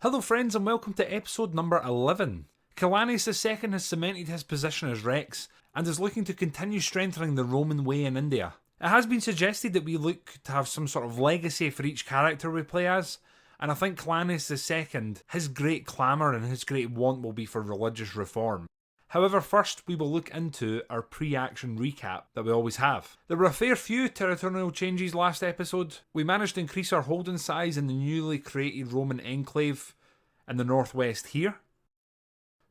Hello friends and welcome to episode number 11. Kylanius II has cemented his position as Rex and is looking to continue strengthening the Roman way in India. It has been suggested that we look to have some sort of legacy for each character we play as, and I think Kylanius II, his great clamour and his great want will be for religious reform. However, first we will look into our pre-action recap that we always have. There were a fair few territorial changes last episode. We managed to increase our holding size in the newly created Roman Enclave in the northwest here.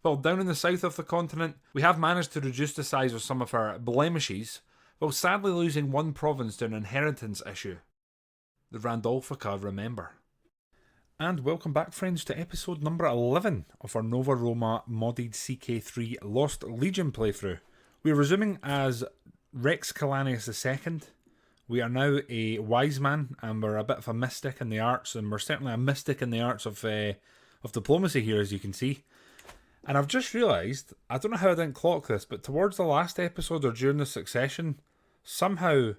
While down in the south of the continent, we have managed to reduce the size of some of our blemishes, while sadly losing one province to an inheritance issue. The Randolfica, remember. And welcome back friends to episode number 11 of our Nova Roma modded CK3 Lost Legion playthrough. We're resuming as Rex Kylanius II. We are now a wise man and we're a bit of a mystic in the arts, and we're certainly a mystic in the arts of diplomacy here, as you can see. And I've just realised, I don't know how I didn't clock this, but towards the last episode or during the succession, somehow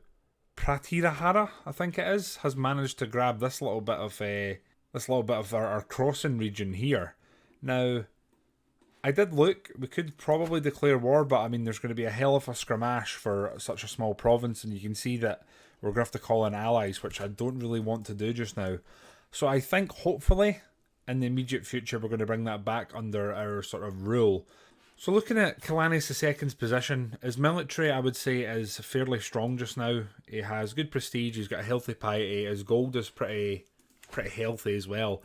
Pratirahara, I think it is, has managed to grab this little bit of our crossing region here. Now, I did look, we could probably declare war, but I mean there's going to be a hell of a scramash for such a small province, and you can see that we're going to have to call in allies, which I don't really want to do just now. So I think hopefully in the immediate future we're going to bring that back under our sort of rule. So looking at Kylanius II's position, his military I would say is fairly strong just now. He has good prestige, he's got a healthy piety, his gold is pretty healthy as well.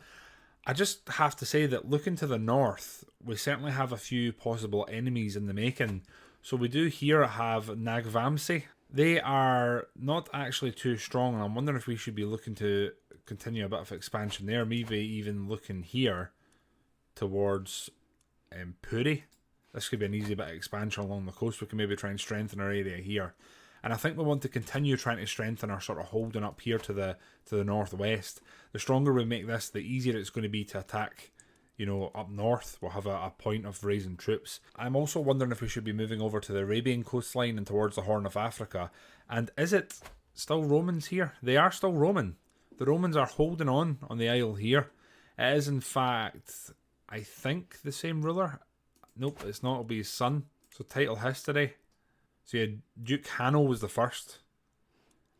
I just have to say that looking to the north, we certainly have a few possible enemies in the making. So we do here have Nagvamsi. They are not actually too strong, and I'm wondering if we should be looking to continue a bit of expansion there. Maybe even looking here towards Puri. This could be an easy bit of expansion along the coast. We can maybe try and strengthen our area here. And I think we want to continue trying to strengthen our sort of holding up here to the northwest. The stronger we make this, the easier it's going to be to attack, you know, up north. We'll have a point of raising troops. I'm also wondering if we should be moving over to the Arabian coastline and towards the Horn of Africa. And is it still Romans here? They are still Roman. The Romans are holding on the isle here. It is in fact, I think, the same ruler. Nope, it's not. It'll be his son. So title history. So yeah, Duke Hanno was the first,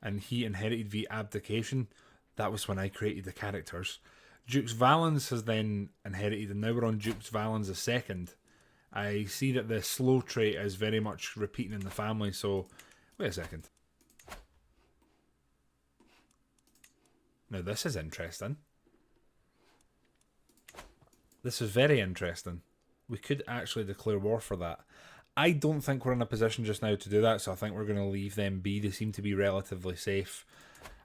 and he inherited via abdication. That was when I created the characters. Dukes Valens has then inherited, and now we're on Dukes Valens II. I see that the slow trait is very much repeating in the family, so wait a second. Now this is interesting. This is very interesting. We could actually declare war for that. I don't think we're in a position just now to do that, so I think we're going to leave them be. They seem to be relatively safe.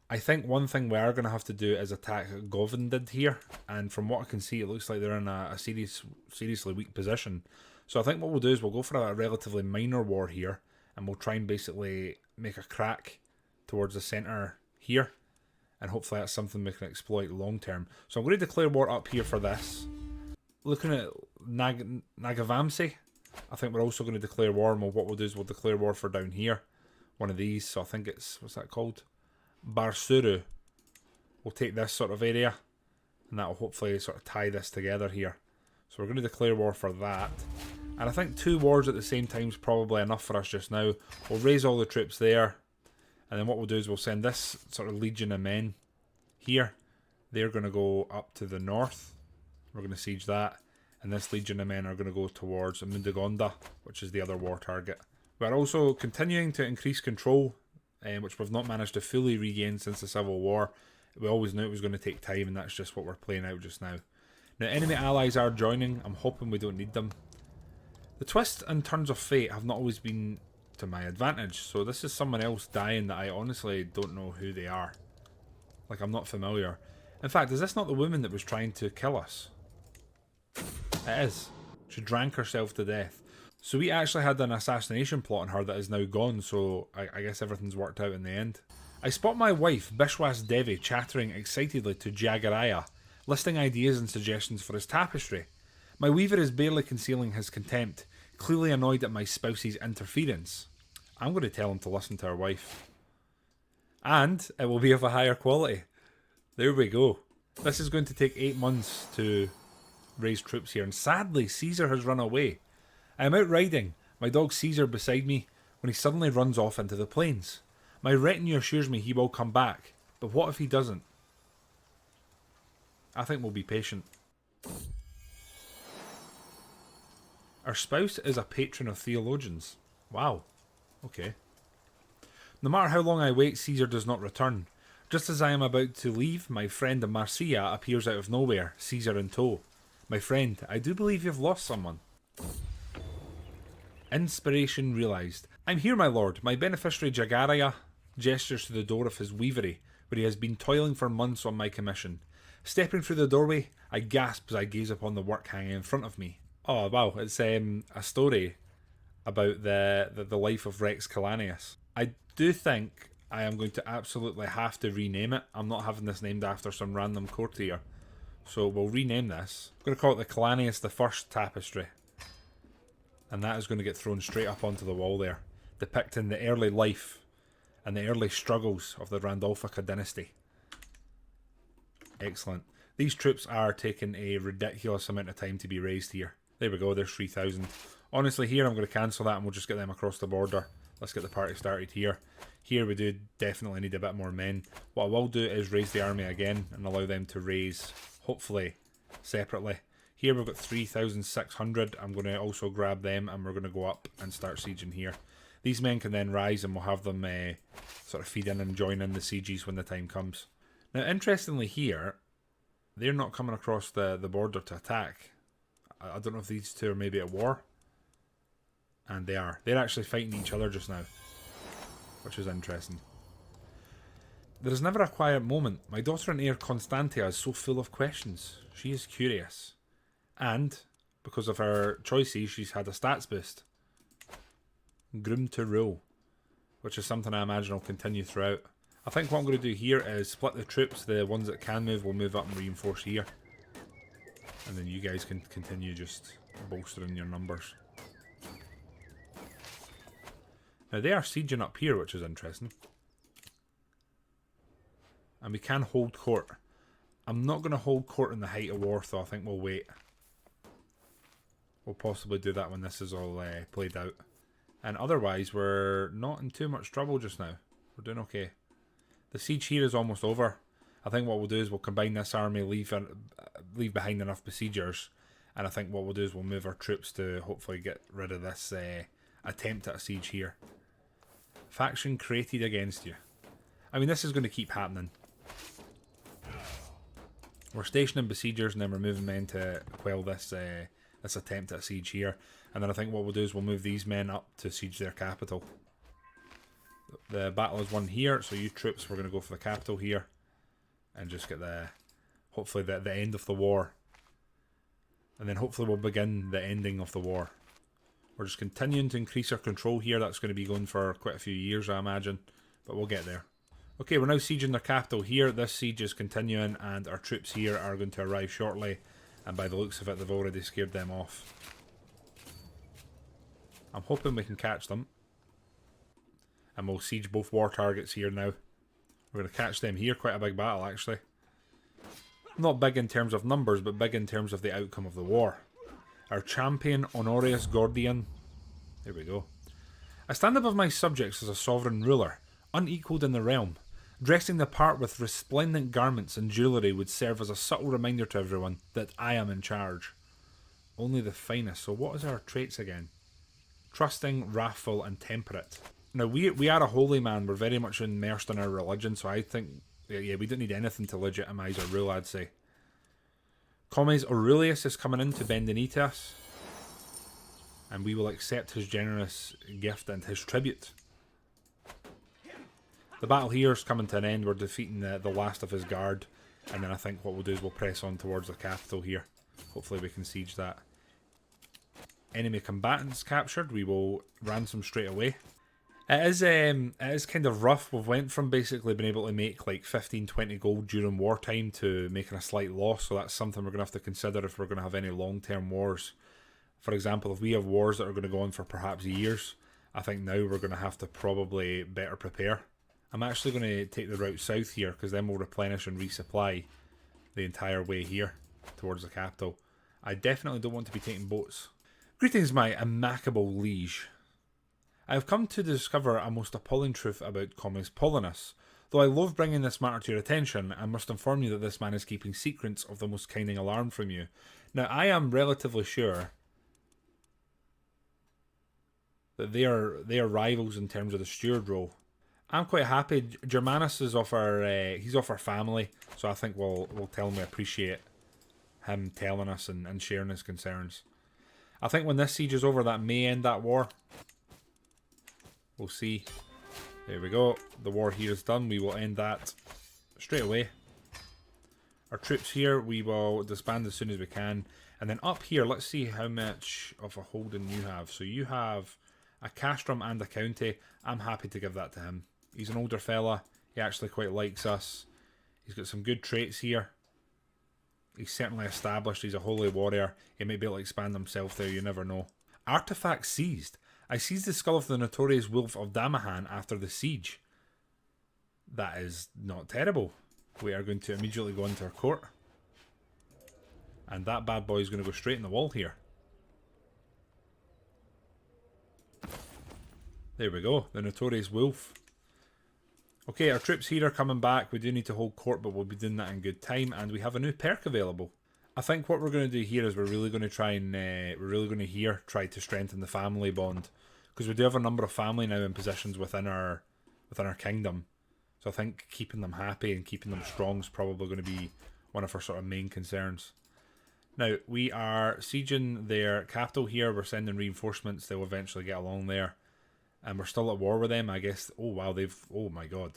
I think one thing we are going to have to do is attack Govindid here, and from what I can see it looks like they're in a seriously weak position. So I think what we'll do is we'll go for a relatively minor war here, and we'll try and basically make a crack towards the centre here, and hopefully that's something we can exploit long term. So I'm going to declare war up here for this. Looking at Nagavamsi, I think we're also going to declare war, and what we'll do is we'll declare war for down here. One of these, so I think it's, what's that called? Barsuru. We'll take this sort of area, and that will hopefully sort of tie this together here. So we're going to declare war for that. And I think 2 wars at the same time is probably enough for us just now. We'll raise all the troops there, and then what we'll do is we'll send this sort of legion of men here. They're going to go up to the north. We're going to siege that. And this legion of men are going to go towards Mundagonda, which is the other war target. We're also continuing to increase control, which we've not managed to fully regain since the Civil War. We always knew it was going to take time, and that's just what we're playing out just now. Now, enemy allies are joining. I'm hoping we don't need them. The twists and turns of fate have not always been to my advantage, so this is someone else dying that I honestly don't know who they are. Like, I'm not familiar. In fact, is this not the woman that was trying to kill us? It is. She drank herself to death. So we actually had an assassination plot on her that is now gone, so I guess everything's worked out in the end. I spot my wife, Bishwas Devi, chattering excitedly to Jagaraya, listing ideas and suggestions for his tapestry. My weaver is barely concealing his contempt, clearly annoyed at my spouse's interference. I'm going to tell him to listen to our wife. And it will be of a higher quality. There we go. This is going to take 8 months to raise troops here, and sadly Caesar has run away. I am out riding, my dog Caesar beside me, when he suddenly runs off into the plains. My retinue assures me he will come back, but what if he doesn't? I think we'll be patient. Our spouse is a patron of theologians. Wow. Okay. No matter how long I wait, Caesar does not return. Just as I am about to leave, my friend in Marcia appears out of nowhere, Caesar in tow. My friend, I do believe you've lost someone. Inspiration realised. I'm here, my lord. My beneficiary Jagaria gestures to the door of his weavery, where he has been toiling for months on my commission. Stepping through the doorway, I gasp as I gaze upon the work hanging in front of me. Oh wow, it's a story about the life of Rex Kylanius. I do think I am going to absolutely have to rename it. I'm not having this named after some random courtier. So we'll rename this. I'm going to call it the Kylanius I tapestry. And that is going to get thrown straight up onto the wall there, depicting the early life and the early struggles of the Randolfica dynasty. Excellent. These troops are taking a ridiculous amount of time to be raised here. There we go, there's 3,000. Honestly, here I'm going to cancel that and we'll just get them across the border. Let's get the party started here. Here we do definitely need a bit more men. What I will do is raise the army again and allow them to raise, hopefully, separately. Here we've got 3,600. I'm going to also grab them and we're going to go up and start sieging here. These men can then rise and we'll have them sort of feed in and join in the sieges when the time comes. Now, interestingly here, they're not coming across the border to attack. I don't know if these two are maybe at war. And they are. They're actually fighting each other just now, which is interesting. There is never a quiet moment. My daughter and heir Constantia is so full of questions. She is curious. And, because of her choices, she's had a stats boost. Groomed to rule, which is something I imagine will continue throughout. I think what I'm going to do here is split the troops. The ones that can move will move up and reinforce here. And then you guys can continue just bolstering your numbers. Now they are sieging up here, which is interesting. And we can hold court. I'm not going to hold court in the height of war, though. I think we'll wait. We'll possibly do that when this is all played out. And otherwise, we're not in too much trouble just now. We're doing okay. The siege here is almost over. I think what we'll do is we'll combine this army, leave behind enough besiegers. And I think what we'll do is we'll move our troops to hopefully get rid of this attempt at a siege here. Faction created against you. I mean, this is going to keep happening. We're stationing besiegers and then we're moving men to quell this this attempt at a siege here. And then I think what we'll do is we'll move these men up to siege their capital. The battle is won here, so you troops, we're going to go for the capital here. And just get hopefully the end of the war. And then hopefully we'll begin the ending of the war. We're just continuing to increase our control here. That's going to be going for quite a few years, I imagine. But we'll get there. Okay, we're now sieging their capital here. This siege is continuing and our troops here are going to arrive shortly. And by the looks of it, they've already scared them off. I'm hoping we can catch them. And we'll siege both war targets here now. We're going to catch them here. Quite a big battle, actually. Not big in terms of numbers, but big in terms of the outcome of the war. Our champion, Honorius Gordian. There we go. I stand above my subjects as a sovereign ruler, unequalled in the realm. Dressing the part with resplendent garments and jewellery would serve as a subtle reminder to everyone that I am in charge. Only the finest. So what is our traits again? Trusting, wrathful and temperate. Now we are a holy man. We're very much immersed in our religion, so I think yeah, we don't need anything to legitimise our rule, I'd say. Commes Aurelius is coming in to bend the knee to us. And we will accept his generous gift and his tribute. The battle here is coming to an end. We're defeating the last of his guard. And then I think what we'll do is we'll press on towards the capital here. Hopefully we can siege that. Enemy combatants captured. We will ransom straight away. It is kind of rough. We've went from basically being able to make like 15-20 gold during wartime to making a slight loss. So that's something we're going to have to consider if we're going to have any long-term wars. For example, if we have wars that are going to go on for perhaps years, I think now we're going to have to probably better prepare. I'm actually going to take the route south here because then we'll replenish and resupply the entire way here towards the capital. I definitely don't want to be taking boats. Greetings, my immaculable liege. I have come to discover a most appalling truth about Commodus Paulinus. Though I love bringing this matter to your attention, I must inform you that this man is keeping secrets of the most kindling alarm from you. Now, I am relatively sure that they are rivals in terms of the steward role. I'm quite happy. Germanus is off he's off our family, so I think we'll tell him we appreciate him telling us and sharing his concerns. I think when this siege is over, that may end that war. We'll see. There we go. The war here is done. We will end that straight away. Our troops here, we will disband as soon as we can. And then up here, let's see how much of a holding you have. So you have a castrum and a county. I'm happy to give that to him. He's an older fella. He actually quite likes us. He's got some good traits here. He's certainly established. He's a holy warrior. He may be able to expand himself there. You never know. Artifact seized. I seized the skull of the notorious Wolf of Damahan after the siege. That is not terrible. We are going to immediately go into our court. And that bad boy is going to go straight in the wall here. There we go. The notorious Wolf. Okay, our troops here are coming back. We do need to hold court, but we'll be doing that in good time. And we have a new perk available. I think what we're going to do here is we're really going to try and try to strengthen the family bond, because we do have a number of family now in positions within our kingdom. So I think keeping them happy and keeping them strong is probably going to be one of our sort of main concerns. Now we are sieging their capital here. We're sending reinforcements. They'll eventually get along there, and we're still at war with them. I guess. Oh wow, oh my god,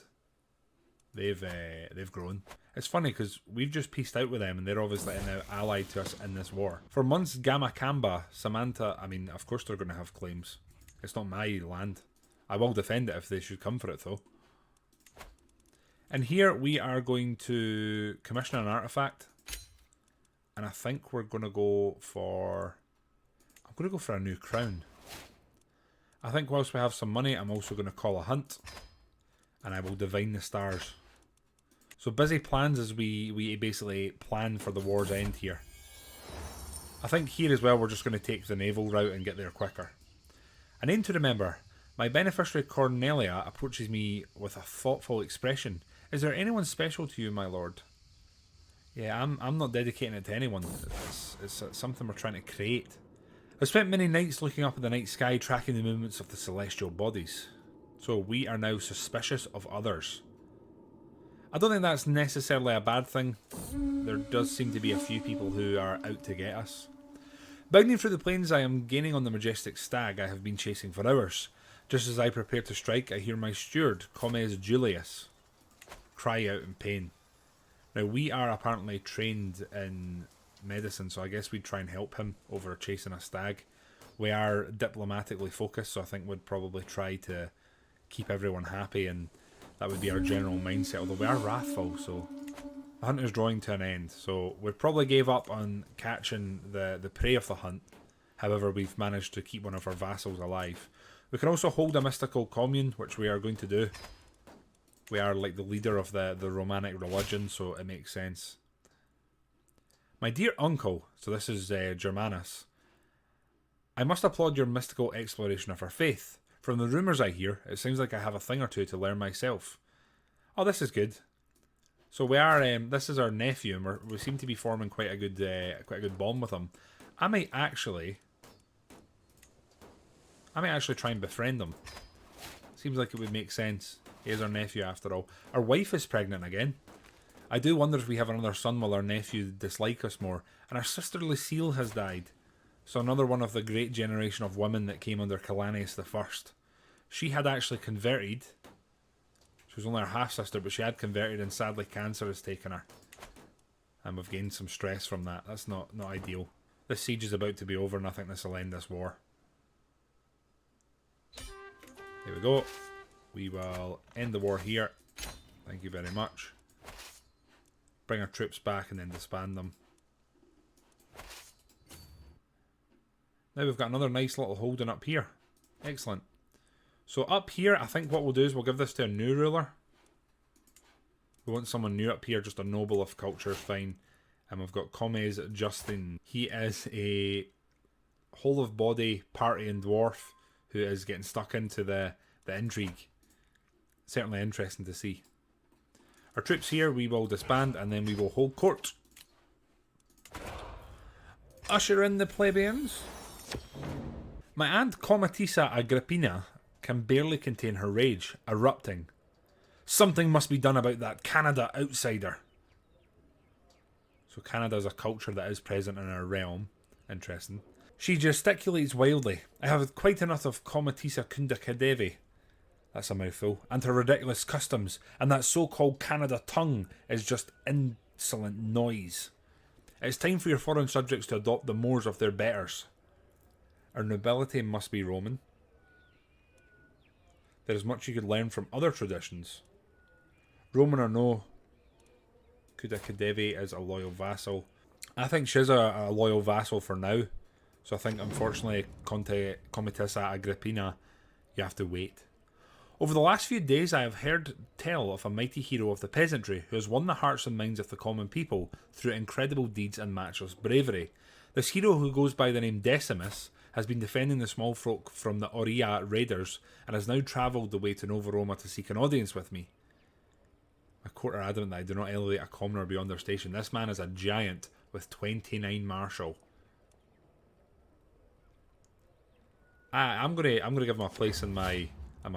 they've grown. It's funny because we've just pieced out with them and they're obviously now allied to us in this war. For months, Gamakamba, Samantha, I mean, of course they're going to have claims. It's not my land. I will defend it if they should come for it though. And here we are going to commission an artifact. And I think we're going to go for... I'm going to go for a new crown. I think whilst we have some money, I'm also going to call a hunt. And I will divine the stars. So busy plans as we basically plan for the war's end here. I think here as well we're just going to take the naval route and get there quicker. A name to remember. My beneficiary Cornelia approaches me with a thoughtful expression. Is there anyone special to you, my lord? Yeah, I'm not dedicating it to anyone. It's something we're trying to create. I've spent many nights looking up at the night sky, tracking the movements of the celestial bodies. So we are now suspicious of others. I don't think that's necessarily a bad thing. There does seem to be a few people who are out to get us. Bounding through the plains, I am gaining on the majestic stag I have been chasing for hours. Just as I prepare to strike, I hear my steward, Comes Julius, cry out in pain. Now, we are apparently trained in medicine, so I guess we'd try and help him over chasing a stag. We are diplomatically focused, so I think we'd probably try to keep everyone happy, and that would be our general mindset, although we are wrathful, so the hunt is drawing to an end. So we probably gave up on catching the prey of the hunt. However, we've managed to keep one of our vassals alive. We can also hold a mystical commune, which we are going to do. We are like the leader of the Romanic religion, so it makes sense. My dear uncle, so this is Germanus, I must applaud your mystical exploration of our faith. From the rumours I hear, it seems like I have a thing or two to learn myself. Oh, this is good. So we are. This is our nephew, and we seem to be forming quite a good bond with him. I might actually try and befriend him. Seems like it would make sense. He is our nephew after all. Our wife is pregnant again. I do wonder if we have another son will our nephew dislike us more. And our sister Lucille has died. So another one of the great generation of women that came under Kylanius I. She had actually converted. She was only our half-sister, but she had converted, and sadly cancer has taken her. And we've gained some stress from that. That's not ideal. This siege is about to be over, and I think this will end this war. Here we go. We will end the war here. Thank you very much. Bring our troops back and then disband them. Now we've got another nice little holding up here. Excellent. So up here, I think what we'll do is we'll give this to a new ruler. We want someone new up here, just a noble of culture is fine. And we've got Comes Justin. He is a whole of body partying dwarf who is getting stuck into the intrigue. Certainly interesting to see. Our troops here, we will disband and then we will hold court. Usher in the plebeians. My aunt Comatissa Agrippina can barely contain her rage, erupting. Something must be done about that Canada outsider. So Canada is a culture that is present in our realm. Interesting. She gesticulates wildly. I have quite enough of Comatissa Kundakadevi. That's a mouthful. And her ridiculous customs. And that so-called Canada tongue is just insolent noise. It's time for your foreign subjects to adopt the mores of their betters. Our nobility must be Roman. There is much you could learn from other traditions. Roman or no, Kundakadevi is a loyal vassal. I think she's a loyal vassal for now. So I think, unfortunately, Comatissa Agrippina, you have to wait. Over the last few days, I have heard tell of a mighty hero of the peasantry who has won the hearts and minds of the common people through incredible deeds and matchless bravery. This hero, who goes by the name Decimus, has been defending the small folk from the Aurea raiders and has now travelled the way to Nova Roma to seek an audience with me. My court are adamant that I do not elevate a commoner beyond their station. This man is a giant with 29 martial. I'm gonna give him a place in my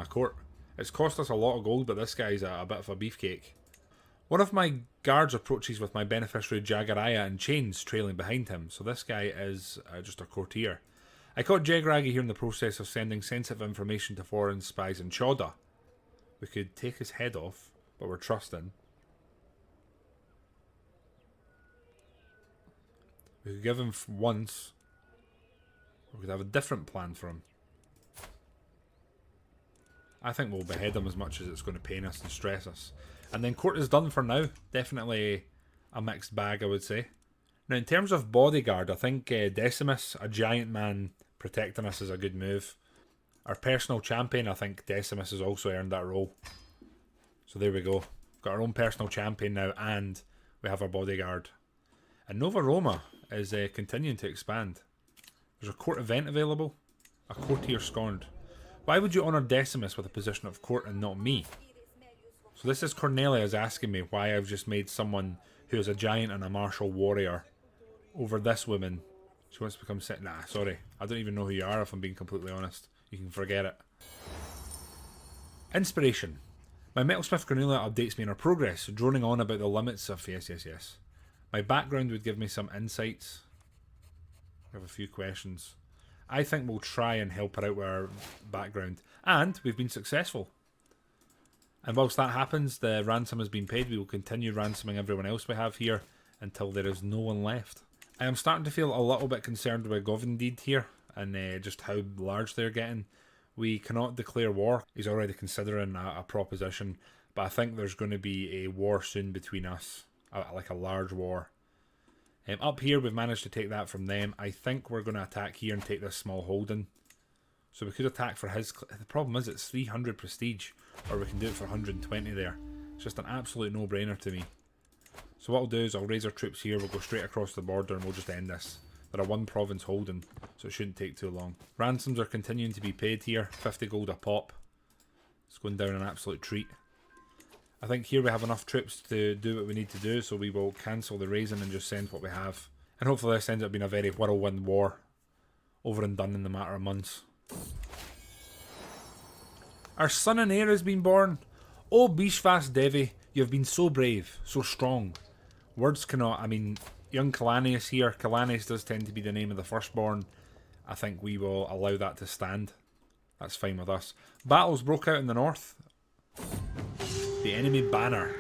court. It's cost us a lot of gold, but this guy's a bit of a beefcake. One of my guards approaches with my beneficiary Jagariah in chains trailing behind him, so this guy is just a courtier. I caught Jegragi here in the process of sending sensitive information to foreign spies in Chauda. We could take his head off, but we're trusting. We could give him once. We could have a different plan for him. I think we'll behead him as much as it's going to pain us and stress us. And then court is done for now. Definitely a mixed bag, I would say. Now, in terms of bodyguard, I think Decimus, a giant man protecting us, is a good move. Our personal champion, I think Decimus has also earned that role. So there we go. Got our own personal champion now, and we have our bodyguard. And Nova Roma is continuing to expand. There's a court event available. A courtier scorned. Why would you honour Decimus with a position of court and not me? So this is Cornelius asking me why I've just made someone who is a giant and a martial warrior over this woman. She wants to become Nah, sorry. I don't even know who you are, if I'm being completely honest. You can forget it. Inspiration. My metalsmith Cornelia updates me on our progress, droning on about the limits of yes. My background would give me some insights. I have a few questions. I think we'll try and help her out with our background. And we've been successful. And whilst that happens, the ransom has been paid. We will continue ransoming everyone else we have here until there is no one left. I am starting to feel a little bit concerned with Govindeed here and just how large they're getting. We cannot declare war. He's already considering a proposition, but I think there's going to be a war soon between us, like a large war. Up here, we've managed to take that from them. I think we're going to attack here and take this small holding. So we could attack for his... The problem is it's 300 prestige, or we can do it for 120 there. It's just an absolute no-brainer to me. So what I'll do is I'll raise our troops here, we'll go straight across the border and we'll just end this. They're a one province holding, so it shouldn't take too long. Ransoms are continuing to be paid here, 50 gold a pop. It's going down an absolute treat. I think here we have enough troops to do what we need to do, so we will cancel the raising and just send what we have. And hopefully this ends up being a very whirlwind war. Over and done in the matter of months. Our son and heir has been born. Oh Bishvas Devi, you have been so brave, so strong. Words cannot, I mean, young Kylanius here. Kylanius does tend to be the name of the firstborn. I think we will allow that to stand. That's fine with us. Battles broke out in the north. The enemy banner.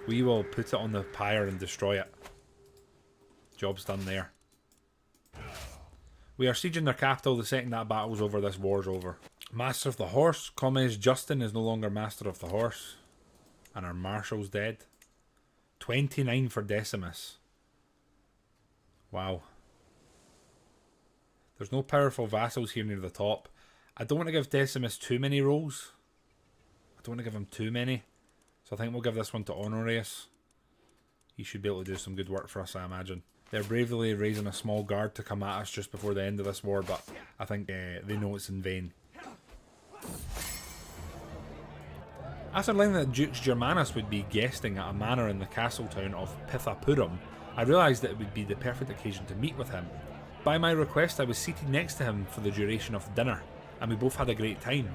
We will put it on the pyre and destroy it. Job's done there. We are sieging their capital. The second that battle's over, this war's over. Master of the Horse. Comes Justin is no longer Master of the Horse. And our Marshal's dead. 29 for Decimus. Wow. There's no powerful vassals here near the top. I don't want to give Decimus too many roles. I don't want to give him too many. So I think we'll give this one to Honorius. He should be able to do some good work for us, I imagine. They're bravely raising a small guard to come at us just before the end of this war, but I think they know it's in vain. After learning that Dukes Germanus would be guesting at a manor in the castle town of Pithapuram, I realised that it would be the perfect occasion to meet with him. By my request, I was seated next to him for the duration of dinner, and we both had a great time.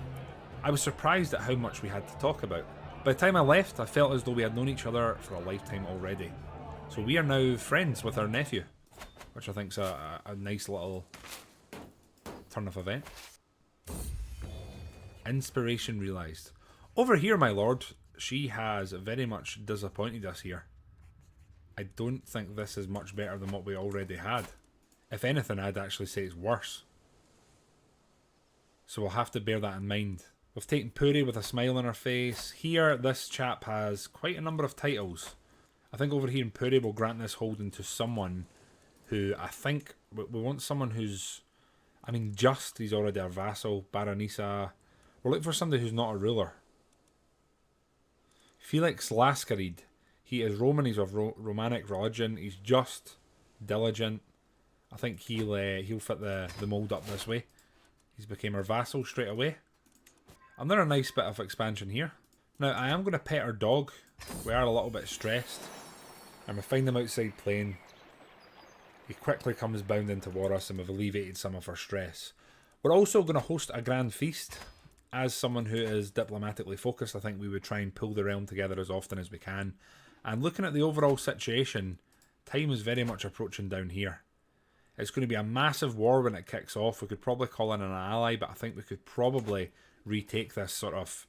I was surprised at how much we had to talk about. By the time I left, I felt as though we had known each other for a lifetime already. So we are now friends with our nephew, which I think is a nice little turn of event. Inspiration realised. Over here, my lord, she has very much disappointed us here. I don't think this is much better than what we already had. If anything, I'd actually say it's worse. So we'll have to bear that in mind. We've taken Puri with a smile on her face. Here, this chap has quite a number of titles. I think over here in Puri we'll grant this holding to someone who I think... We want someone who's... I mean, just, he's already a vassal. Baronisa. We're looking for somebody who's not a ruler. Felix Lascarid. He is Roman, he's of Romanic religion. He's just, diligent. I think he'll fit the mould up this way. He's became our vassal straight away. Another nice bit of expansion here. Now, I am going to pet our dog. We are a little bit stressed. And we find him outside playing. He quickly comes bounding toward us and we've alleviated some of our stress. We're also going to host a grand feast. As someone who is diplomatically focused, I think we would try and pull the realm together as often as we can. And looking at the overall situation, time is very much approaching down here. It's going to be a massive war when it kicks off. We could probably call in an ally, but I think we could probably retake this sort of...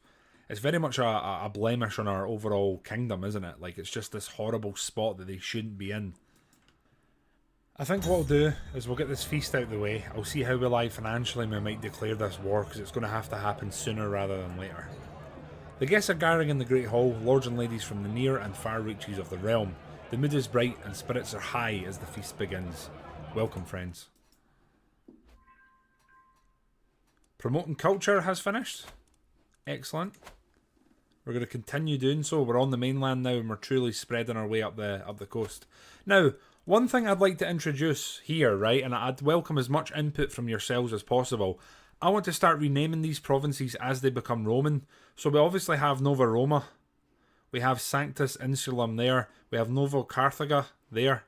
It's very much a blemish on our overall kingdom, isn't it? Like, it's just this horrible spot that they shouldn't be in. I think what we'll do is we'll get this feast out of the way. I'll see how we lie financially and we might declare this war because it's going to have to happen sooner rather than later. The guests are gathering in the Great Hall, lords and ladies from the near and far reaches of the realm. The mood is bright and spirits are high as the feast begins. Welcome, friends. Promoting culture has finished. Excellent. We're going to continue doing so. We're on the mainland now and we're truly spreading our way up the coast. Now, one thing I'd like to introduce here, right, and I'd welcome as much input from yourselves as possible. I want to start renaming these provinces as they become Roman. So we obviously have Nova Roma. We have Sanctus Insulum there. We have Nova Carthaga there.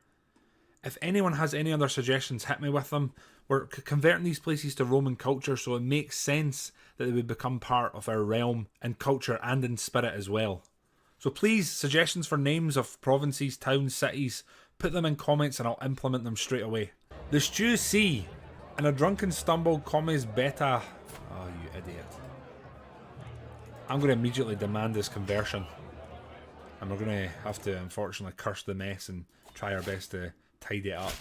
If anyone has any other suggestions, hit me with them. We're converting these places to Roman culture, so it makes sense that they would become part of our realm in culture and in spirit as well. So please, suggestions for names of provinces, towns, cities, put them in comments and I'll implement them straight away. The Stew C. In a drunken stumble, commes beta... Oh, you idiot. I'm going to immediately demand this conversion. And we're going to have to, unfortunately, curse the mess and try our best to tidy it up.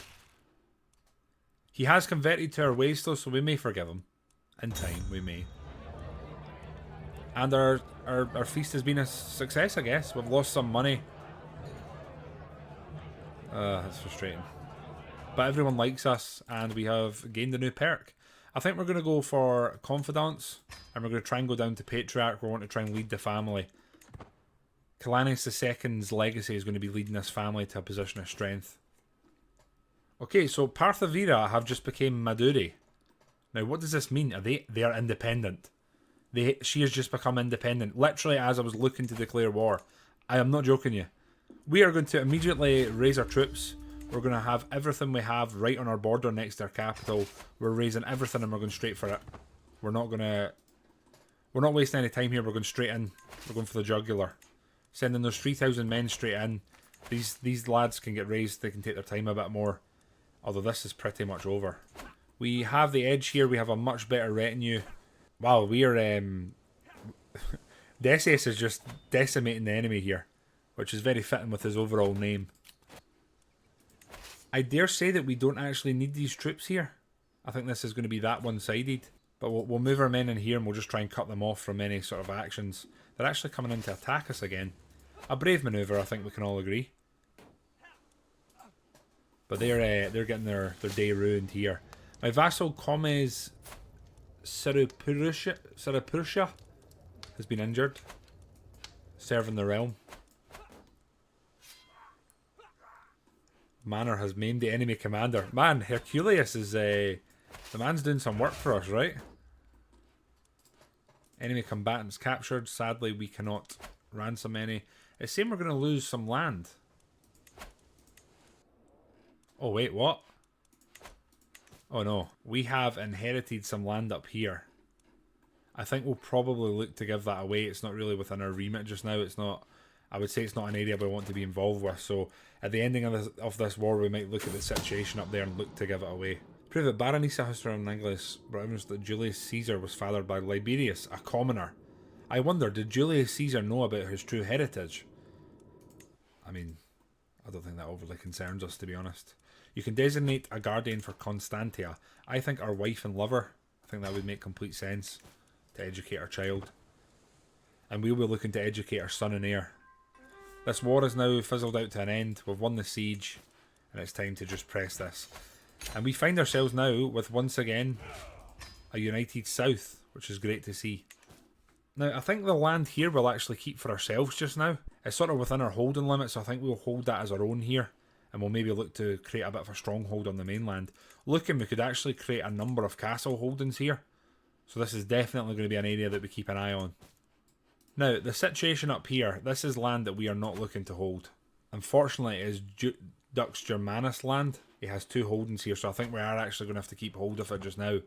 He has converted to our ways though, so we may forgive him. In time, we may. And our feast has been a success, I guess. We've lost some money. That's frustrating. But everyone likes us, and we have gained a new perk. I think we're going to go for Confidants, and we're going to try and go down to Patriarch. We want to try and lead the family. Kylanius II's legacy is going to be leading this family to a position of strength. Okay, so Parthavira have just become Maduri. Now, what does this mean? They are independent. She has just become independent. Literally, as I was looking to declare war. I am not joking you. We are going to immediately raise our troops. We're going to have everything we have right on our border next to our capital. We're raising everything and we're going straight for it. We're not wasting any time here. We're going straight in. We're going for the jugular. Sending those 3,000 men straight in. These lads can get raised. They can take their time a bit more. Although this is pretty much over. We have the edge here. We have a much better retinue. Wow, we are... Decius is just decimating the enemy here. Which is very fitting with his overall name. I dare say that we don't actually need these troops here. I think this is going to be that one-sided. But we'll move our men in here and we'll just try and cut them off from any sort of actions. They're actually coming in to attack us again. A brave manoeuvre, I think we can all agree. But they're getting their day ruined here. My vassal Commes Sirapurusha has been injured. Serving the realm. Manor has maimed the enemy commander. Man, Hercules is... the man's doing some work for us, right? Enemy combatants captured. Sadly, we cannot ransom any. It's saying we're going to lose some land. Oh, wait, what? Oh, no. We have inherited some land up here. I think we'll probably look to give that away. It's not really within our remit just now. It's not... I would say it's not an area we want to be involved with. So, at the ending of this war, we might look at the situation up there and look to give it away. Prove that Baronessa Roman Enclaves evidence that Julius Caesar was fathered by Liberius, a commoner. I wonder, did Julius Caesar know about his true heritage? I mean, I don't think that overly concerns us, to be honest. You can designate a guardian for Constantia. I think our wife and lover. I think that would make complete sense to educate our child. And we'll be looking to educate our son and heir. This war is now fizzled out to an end. We've won the siege, and it's time to just press this. And we find ourselves now with, once again, a united south, which is great to see. Now, I think the land here we'll actually keep for ourselves just now. It's sort of within our holding limits, so I think we'll hold that as our own here. And we'll maybe look to create a bit of a stronghold on the mainland. Looking, we could actually create a number of castle holdings here. So this is definitely going to be an area that we keep an eye on. Now, the situation up here, this is land that we are not looking to hold. Unfortunately, it is Dux Germanus land. He has 2 holdings here, so I think we are actually going to have to keep hold of it just now.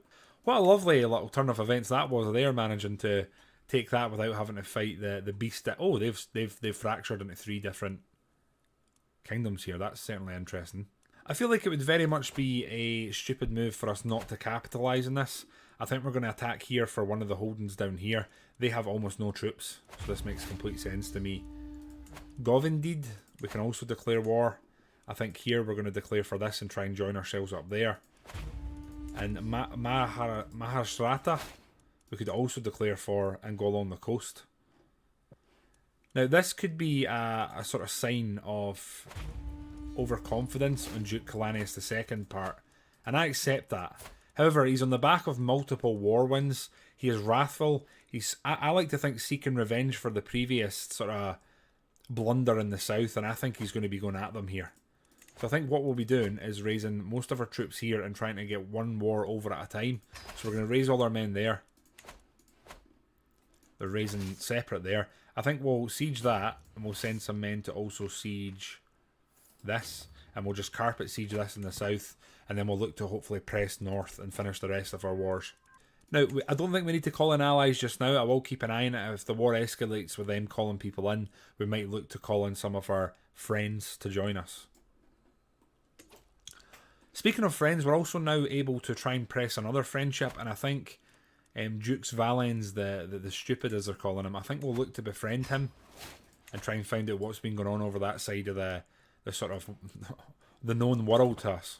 What a lovely little turn of events that was. They're managing to take that without having to fight the beast. Oh, they've fractured into 3 different kingdoms here. That's certainly interesting. I feel like it would very much be a stupid move for us not to capitalise on this. I think we're going to attack here for one of the holdings down here. They have almost no troops, so this makes complete sense to me. Govindid, we can also declare war. I think here we're going to declare for this and try and join ourselves up there. And Maharashtra, we could also declare for and go along the coast. Now this could be a sort of sign of overconfidence on Duke Kylanius II part, and I accept that. However, he's on the back of multiple war wins. He is wrathful. I like to think seeking revenge for the previous sort of blunder in the south, and I think he's going to be going at them here. So I think what we'll be doing is raising most of our troops here and trying to get one war over at a time. So we're going to raise all our men there. They're raising separate there. I think we'll siege that, and we'll send some men to also siege this, and we'll just carpet siege this in the south, and then we'll look to hopefully press north and finish the rest of our wars. Now, I don't think we need to call in allies just now. I will keep an eye on it. If the war escalates with them calling people in, we might look to call in some of our friends to join us. Speaking of friends, we're also now able to try and press another friendship, and I think Dukes Valens, the stupid as they're calling him, I think we'll look to befriend him and try and find out what's been going on over that side of the sort of the known world to us.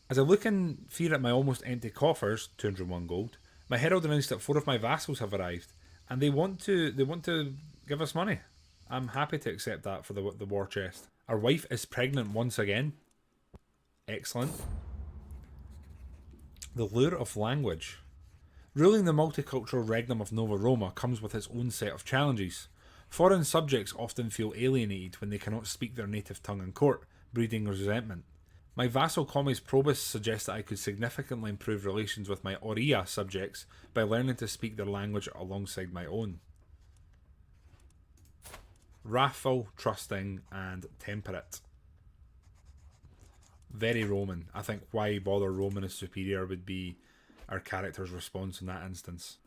As I look in fear at my almost empty coffers, 201 gold, my herald announced that 4 of my vassals have arrived, and they want to give us money. I'm happy to accept that for the war chest. Our wife is pregnant once again. Excellent. The lure of language. Ruling the multicultural regnum of Nova Roma comes with its own set of challenges. Foreign subjects often feel alienated when they cannot speak their native tongue in court, breeding resentment. My vassal Commes Probus suggests that I could significantly improve relations with my Aurea subjects by learning to speak their language alongside my own. Wrathful, trusting, and temperate. Very Roman. I think why bother Roman is superior would be our character's response in that instance.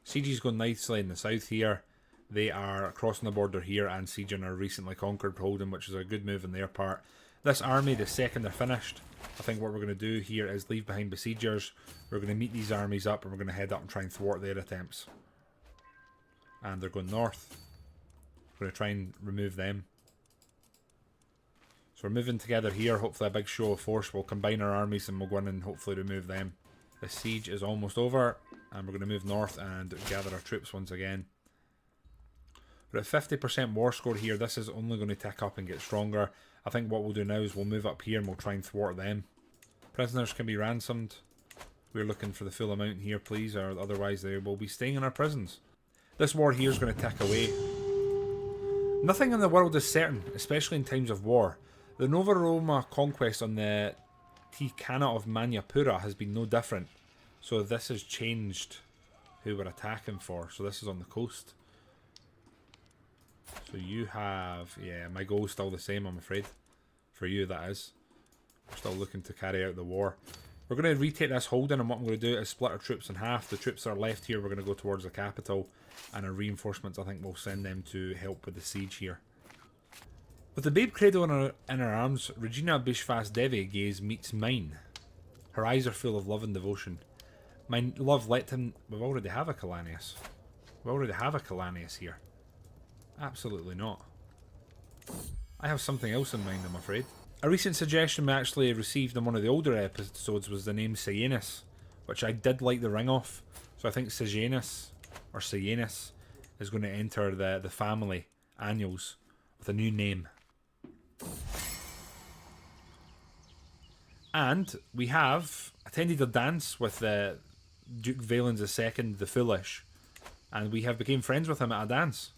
Siege's going nicely in the south here. They are crossing the border here and sieging our recently conquered holding, which is a good move on their part. This army, the second they're finished, I think what we're going to do here is leave behind besiegers. We're going to meet these armies up and we're going to head up and try and thwart their attempts. And they're going north. We're going to try and remove them. So we're moving together here. Hopefully a big show of force. We'll combine our armies and we'll go in and hopefully remove them. The siege is almost over and we're going to move north and gather our troops once again. We're at 50% war score here. This is only going to tick up and get stronger. I think what we'll do now is we'll move up here and we'll try and thwart them. Prisoners can be ransomed. We're looking for the full amount here, please, or otherwise they will be staying in our prisons. This war here is going to tick away. Nothing in the world is certain, especially in times of war. The Nova Roma conquest on the Tikana of Manyapura has been no different. So this has changed who we're attacking for. So this is on the coast. So you have... yeah, my goal is still the same, I'm afraid. For you, that is. We're still looking to carry out the war. We're going to retake this holding, and what I'm going to do is split our troops in half. The troops that are left here, we're going to go towards the capital. And our reinforcements, I think we'll send them to help with the siege here. With the babe cradle in her arms, Regina Bishvas Devi gaze meets mine. Her eyes are full of love and devotion. My love let him... we already have a Kylanius. We already have a Kylanius here. Absolutely not. I have something else in mind, I'm afraid. A recent suggestion we actually received in one of the older episodes was the name Sejanus, which I did like the ring of. So I think Sejanus, or Sejanus, is going to enter the family annuals with a new name. And we have attended a dance with Duke Valens II, the Foolish, and we have become friends with him at a dance.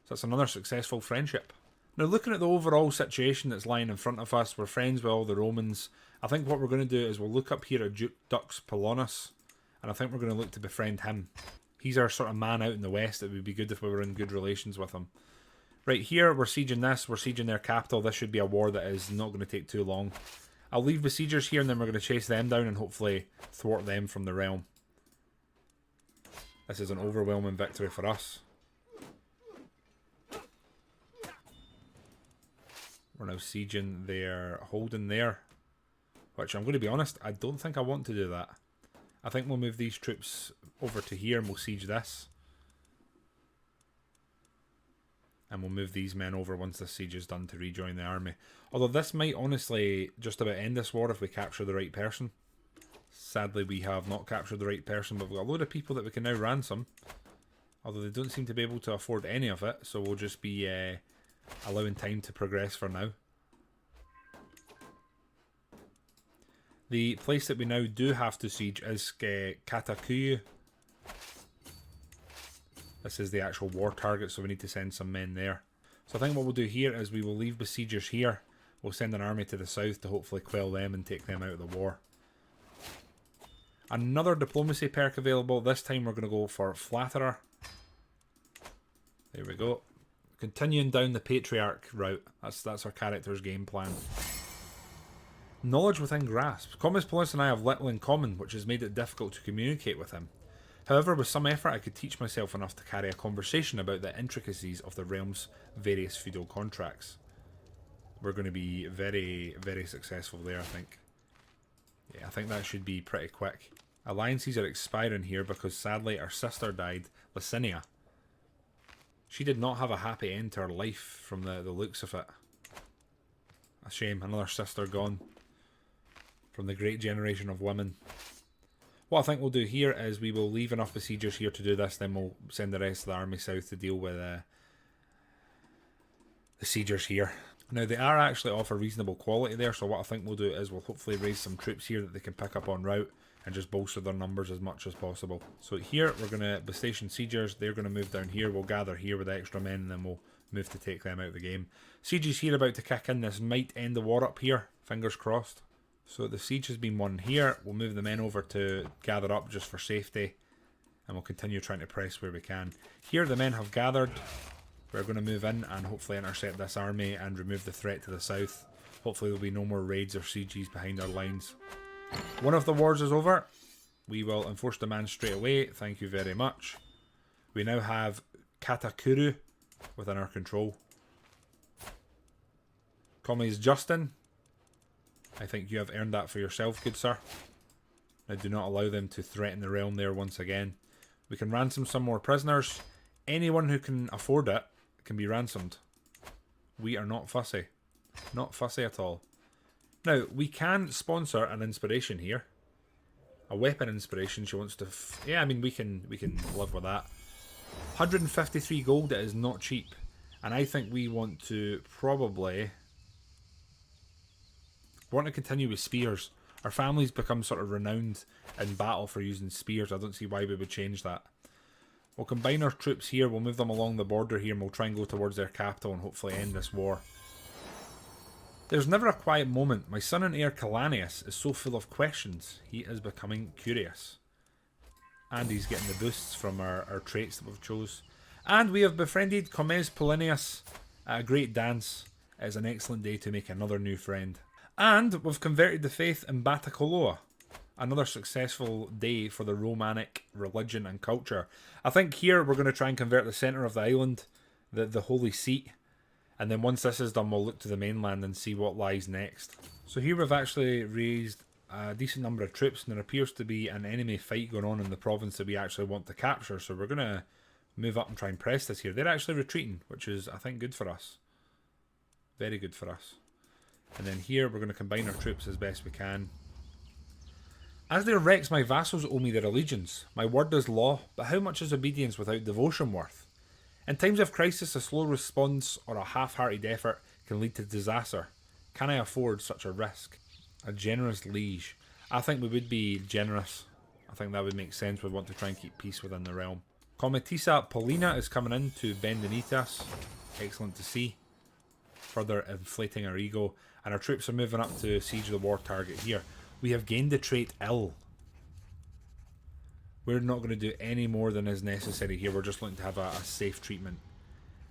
So that's another successful friendship. Now, looking at the overall situation that's lying in front of us, we're friends with all the Romans. I think what we're going to do is we'll look up here at Duke Dux Polonus, and I think we're going to look to befriend him. He's our sort of man out in the west. It would be good if we were in good relations with him. Right, here we're sieging this, we're sieging their capital. This should be a war that is not going to take too long. I'll leave besiegers here, and then we're going to chase them down and hopefully thwart them from the realm. This is an overwhelming victory for us. We're now sieging their holding there, which I'm going to be honest, I don't think I want to do that. I think we'll move these troops over to here and we'll siege this. And we'll move these men over once the siege is done to rejoin the army. Although this might honestly just about end this war if we capture the right person. Sadly, we have not captured the right person, but we've got a load of people that we can now ransom. Although they don't seem to be able to afford any of it, so we'll just be allowing time to progress for now. The place that we now do have to siege is Katakuyu. This is the actual war target, so we need to send some men there. So I think what we'll do here is we will leave besiegers here. We'll send an army to the south to hopefully quell them and take them out of the war. Another diplomacy perk available. This time we're going to go for Flatterer. There we go. Continuing down the Patriarch route. That's our character's game plan. Knowledge within grasp. Commodus Polonus and I have little in common, which has made it difficult to communicate with him. However, with some effort I could teach myself enough to carry a conversation about the intricacies of the realm's various feudal contracts. We're going to be very, very successful there, I think. Yeah, I think that should be pretty quick. Alliances are expiring here because sadly our sister died, Licinia. She did not have a happy end to her life from the looks of it. A shame, another sister gone from the great generation of women. What I think we'll do here is we will leave enough besiegers here to do this, then we'll send the rest of the army south to deal with the siegers here. Now they are actually of a reasonable quality there, so what I think we'll do is we'll hopefully raise some troops here that they can pick up en route and just bolster their numbers as much as possible. So here we're going to station siegers, they're going to move down here, we'll gather here with extra men and then we'll move to take them out of the game. Sieges here about to kick in, this might end the war up here, fingers crossed. So the siege has been won here, we'll move the men over to gather up just for safety and we'll continue trying to press where we can. Here the men have gathered, we're going to move in and hopefully intercept this army and remove the threat to the south. Hopefully there'll be no more raids or sieges behind our lines. One of the wars is over. We will enforce demand straight away. Thank you very much. We now have Katakuru within our control. Commies Justin. I think you have earned that for yourself, good sir. Now do not allow them to threaten the realm there once again. We can ransom some more prisoners. Anyone who can afford it can be ransomed. We are not fussy. Not fussy at all. Now, we can sponsor an inspiration here. A weapon inspiration. She wants to... yeah, I mean, we can live with that. 153 gold, it is not cheap. And I think we want to probably... want to continue with spears. Our family's become sort of renowned in battle for using spears. I don't see why we would change that. We'll combine our troops here. We'll move them along the border here and we'll try and go towards their capital and hopefully end this war. There's never a quiet moment. My son and heir Kylanius is so full of questions. He is becoming curious. And he's getting the boosts from our traits that we've chose. And we have befriended Comes Polinius at a great dance. It is an excellent day to make another new friend. And we've converted the faith in Batakoloa. Another successful day for the Romanic religion and culture. I think here we're going to try and convert the centre of the island, the holy seat. And then once this is done, we'll look to the mainland and see what lies next. So here we've actually raised a decent number of troops, and there appears to be an enemy fight going on in the province that we actually want to capture. So we're going to move up and try and press this here. They're actually retreating, which is, I think, good for us. Very good for us. And then here we're going to combine our troops as best we can. As their Rex, my vassals owe me their allegiance. My word is law, but how much is obedience without devotion worth? In times of crisis, a slow response or a half-hearted effort can lead to disaster. Can I afford such a risk? A generous liege. I think we would be generous. I think that would make sense. We want to try and keep peace within the realm. Comitisa Paulina is coming in to Bendanitas. Excellent to see. Further inflating our ego. And our troops are moving up to siege the war target here. We have gained the trait ill. We're not going to do any more than is necessary here. We're just looking to have a safe treatment.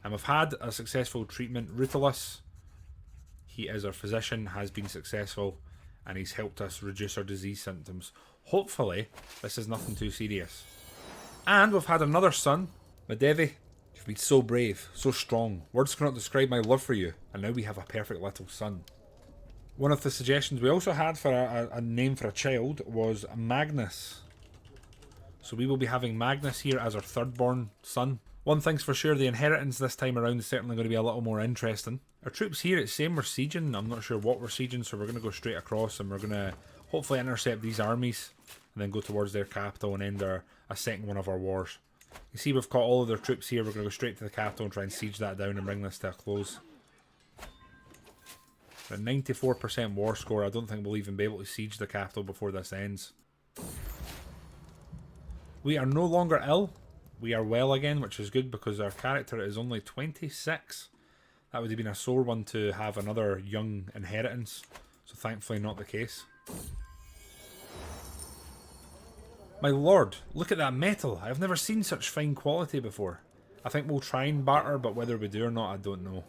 And we've had a successful treatment. Rutulus, he is our physician, has been successful. And he's helped us reduce our disease symptoms. Hopefully, this is nothing too serious. And we've had another son, Medevi. You've been so brave, so strong. Words cannot describe my love for you. And now we have a perfect little son. One of the suggestions we also had for a name for a child was Magnus. So we will be having Magnus here as our third-born son. One thing's for sure, the inheritance this time around is certainly going to be a little more interesting. Our troops here, it's saying we're sieging. I'm not sure what we're sieging, so we're going to go straight across and we're going to hopefully intercept these armies and then go towards their capital and end a second one of our wars. You see we've got all of their troops here. We're going to go straight to the capital and try and siege that down and bring this to a close. A 94% war score. I don't think we'll even be able to siege the capital before this ends. We are no longer ill. We are well again, which is good because our character is only 26. That would have been a sore one to have another young inheritance. So thankfully not the case. My lord, look at that metal. I've never seen such fine quality before. I think we'll try and barter, but whether we do or not, I don't know.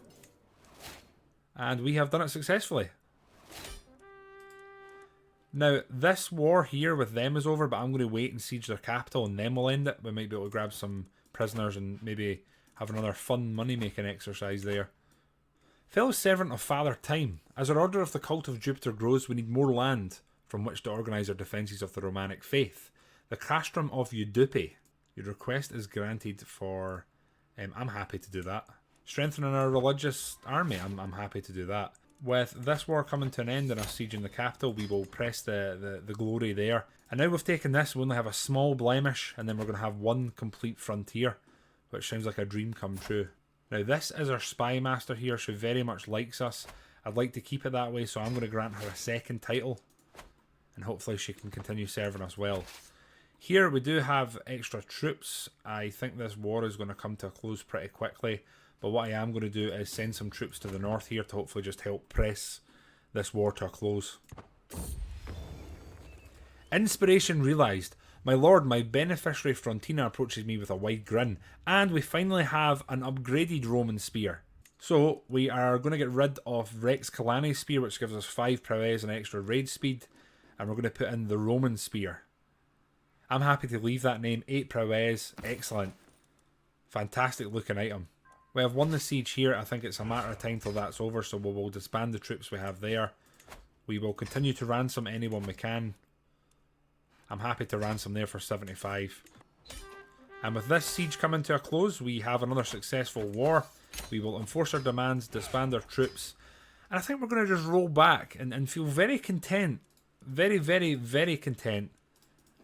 And we have done it successfully. Now, this war here with them is over, but I'm going to wait and siege their capital and then we'll end it. We might be able to grab some prisoners and maybe have another fun money-making exercise there. Fellow servant of Father Time, as our order of the cult of Jupiter grows, we need more land from which to organise our defences of the Romanic faith. The castrum of Eudupe. Your request is granted for... I'm happy to do that. Strengthening our religious army. I'm happy to do that. With this war coming to an end and us sieging the capital, we will press the glory there. And now we've taken this, we only have a small blemish, and then we're going to have one complete frontier, which sounds like a dream come true. Now this is our spy master here. She very much likes us. I'd like to keep it that way, so I'm going to grant her a second title, and hopefully she can continue serving us well. Here we do have extra troops. I think this war is going to come to a close pretty quickly. But what I am going to do is send some troops to the north here to hopefully just help press this war to a close. Inspiration realised. My lord, my beneficiary Frontina approaches me with a wide grin. And we finally have an upgraded Roman spear. So we are going to get rid of Rex Kylanius spear, which gives us 5 prowess and extra raid speed. And we're going to put in the Roman spear. I'm happy to leave that name. 8 prowess. Excellent. Fantastic looking item. We have won the siege here. I think it's a matter of time till that's over, so we will disband the troops we have there. We will continue to ransom anyone we can. I'm happy to ransom there for 75. And with this siege coming to a close, we have another successful war. We will enforce our demands, disband our troops. And I think we're going to just roll back and feel very content. Very, very, very content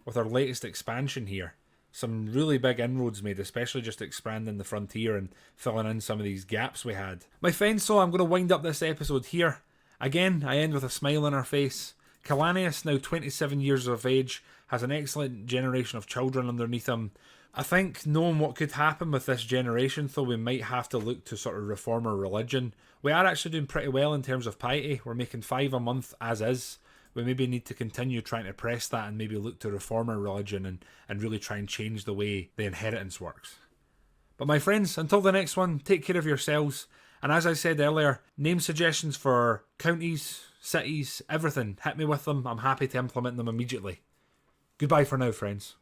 with our latest expansion here. Some really big inroads made, especially just expanding the frontier and filling in some of these gaps we had. My friends, so I'm going to wind up this episode here. Again, I end with a smile on our face. Kylanius, now 27 years of age, has an excellent generation of children underneath him. I think, knowing what could happen with this generation, though, we might have to look to sort of reform our religion. We are actually doing pretty well in terms of piety. We're making 5 a month as is. We maybe need to continue trying to press that and maybe look to reform our religion and really try and change the way the inheritance works. But my friends, until the next one, take care of yourselves. And as I said earlier, name suggestions for counties, cities, everything. Hit me with them. I'm happy to implement them immediately. Goodbye for now, friends.